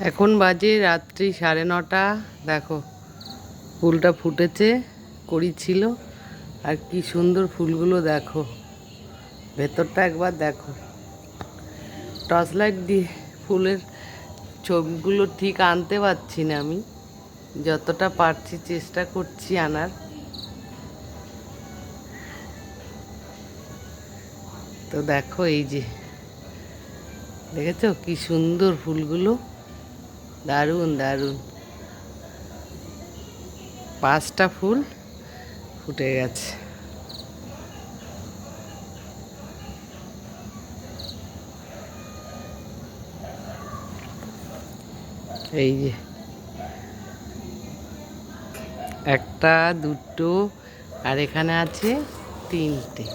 এখন বাজে রাত্রি 9:30। দেখো ফুলটা ফুটেছে, কড়ি ছিল, আর কি সুন্দর ফুলগুলো দেখো। ভেতরটা একবার দেখো। টর্চ লাইট দিয়ে ফুলের ছবিগুলো ঠিক আনতে পারছি না, আমি যতটা পারছি চেষ্টা করছি আনার। তো দেখো এই যে দেখেছো কি সুন্দর ফুলগুলো, দারুণ দারুণ। 5টা ফুল ফুটে গেছে। এই যে একটা, দুটো, আর এখানে আছে 3টে।